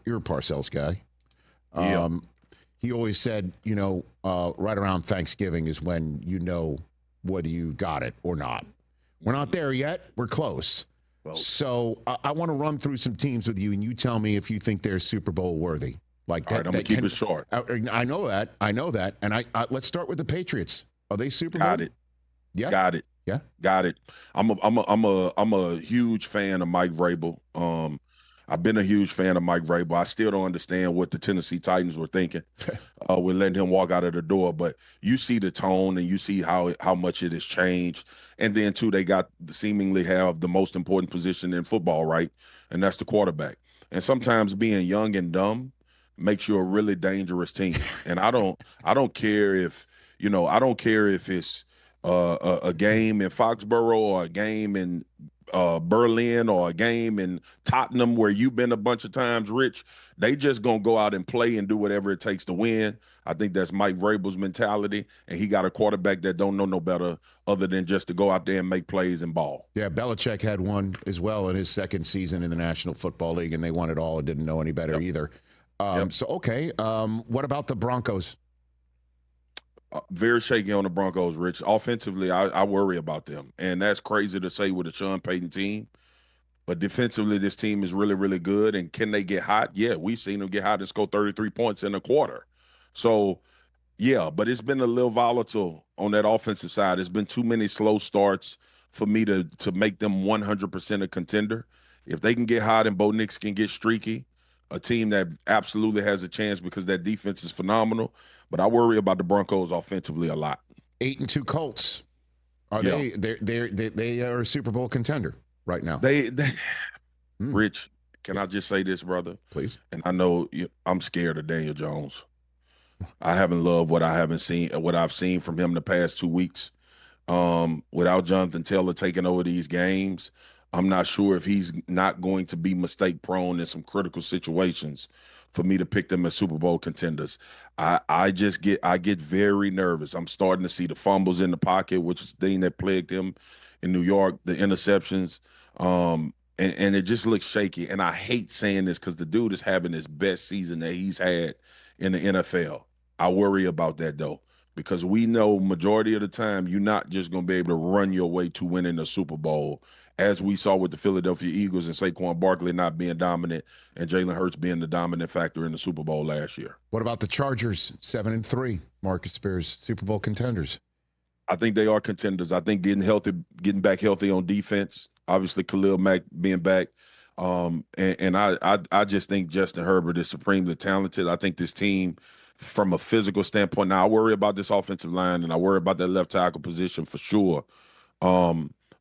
you're a Parcells guy. Yeah. He always said, right around Thanksgiving is when you know whether you got it or not. We're not there yet. We're close. Well, So I want to run through some teams with you, and you tell me if you think they're Super Bowl worthy. Like all right, I'm going to keep it short. I know that. And I let's start with the Patriots. Are they Super Bowl? Got it. Yeah. Got it. Yeah. Got it. I'm a huge fan of Mike Vrabel. I've been a huge fan of Mike Vrabel. I still don't understand what the Tennessee Titans were thinking with letting him walk out of the door. But you see the tone and you see how much it has changed. And then, too, they seemingly have the most important position in football, right? And that's the quarterback. And sometimes being young and dumb makes you a really dangerous team. And I don't care if, it's a game in Foxborough or a game in Berlin or a game in Tottenham where you've been a bunch of times, Rich. They just going to go out and play and do whatever it takes to win. I think that's Mike Vrabel's mentality, and he got a quarterback that don't know no better other than just to go out there and make plays and ball. Yeah, Belichick had one as well in his second season in the National Football League, and they won it all and didn't know any better either. So, okay, what about the Broncos? Very shaky on the Broncos, Rich. Offensively, I worry about them. And that's crazy to say with a Sean Payton team. But defensively, this team is really, really good. And can they get hot? Yeah, we've seen them get hot and score 33 points in a quarter. So, yeah, but it's been a little volatile on that offensive side. It's been too many slow starts for me to make them 100% a contender. If they can get hot and Bo Nix can get streaky, a team that absolutely has a chance because that defense is phenomenal. But I worry about the Broncos offensively a lot. 8-2 Colts. They are a Super Bowl contender right now. Rich, can I just say this, brother? Please. And I know I'm scared of Daniel Jones. I haven't loved what I've seen from him the past 2 weeks. Without Jonathan Taylor taking over these games, I'm not sure if he's not going to be mistake prone in some critical situations for me to pick them as Super Bowl contenders. I get very nervous. I'm starting to see the fumbles in the pocket, which is the thing that plagued him in New York, the interceptions. And it just looks shaky. And I hate saying this because the dude is having his best season that he's had in the NFL. I worry about that, though, because we know majority of the time you're not just going to be able to run your way to winning the Super Bowl, as we saw with the Philadelphia Eagles and Saquon Barkley not being dominant and Jalen Hurts being the dominant factor in the Super Bowl last year. What about the Chargers, 7-3, Marcus Spears, Super Bowl contenders? I think they are contenders. I think getting back healthy on defense, obviously Khalil Mack being back. And I just think Justin Herbert is supremely talented. I think this team, from a physical standpoint, now I worry about this offensive line and I worry about that left tackle position for sure.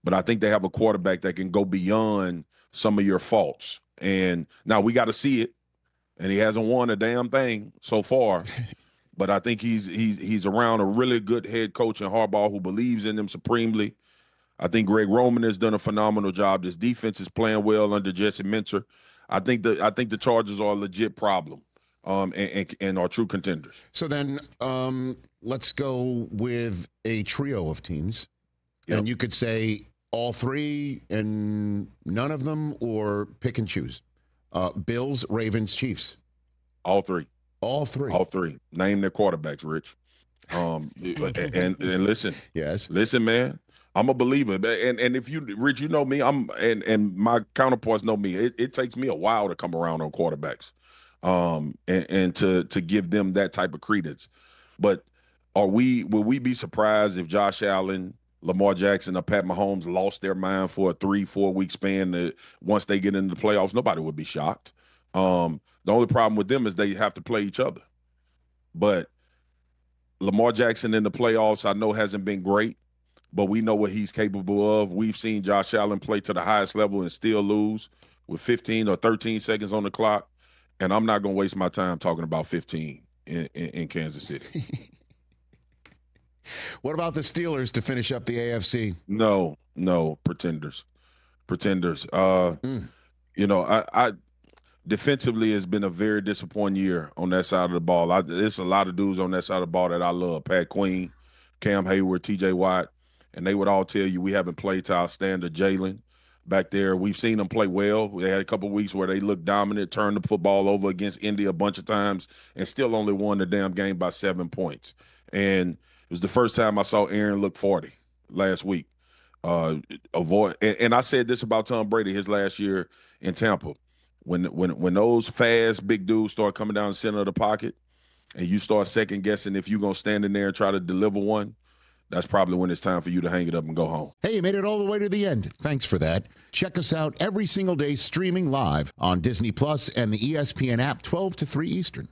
But I think they have a quarterback that can go beyond some of your faults. And now we got to see it. And he hasn't won a damn thing so far. But I think he's around a really good head coach in Harbaugh who believes in him supremely. I think Greg Roman has done a phenomenal job. This defense is playing well under Jesse Minter. I think the Chargers are a legit problem, and are true contenders. So then let's go with a trio of teams. Yep. And you could say all three and none of them, or pick and choose. Bills, Ravens, Chiefs. All three. All three. All three. Name their quarterbacks, Rich. And listen. Yes. Listen, man. I'm a believer. And if you, Rich, you know me, and my counterparts know me. It takes me a while to come around on quarterbacks. And to give them that type of credence. But will we be surprised if Josh Allen, Lamar Jackson, or Pat Mahomes lost their mind for a 3-4 week span once they get into the playoffs? Nobody would be shocked. The only problem with them is they have to play each other. But Lamar Jackson in the playoffs, I know hasn't been great, but we know what he's capable of. We've seen Josh Allen play to the highest level and still lose with 15 or 13 seconds on the clock. And I'm not going to waste my time talking about 15 in Kansas City. What about the Steelers to finish up the AFC? No, pretenders. I defensively has been a very disappointing year on that side of the ball. There's a lot of dudes on that side of the ball that I love. Pat Queen, Cam Hayward, TJ Watt, and they would all tell you we haven't played to our standard. Jalen, back there. We've seen them play well. They had a couple of weeks where they looked dominant, turned the football over against India a bunch of times, and still only won the damn game by 7 points. And it was the first time I saw Aaron look 40 last week. And I said this about Tom Brady his last year in Tampa. When those fast big dudes start coming down the center of the pocket and you start second guessing if you're going to stand in there and try to deliver one, that's probably when it's time for you to hang it up and go home. Hey, you made it all the way to the end. Thanks for that. Check us out every single day streaming live on Disney Plus and the ESPN app 12 to 3 Eastern.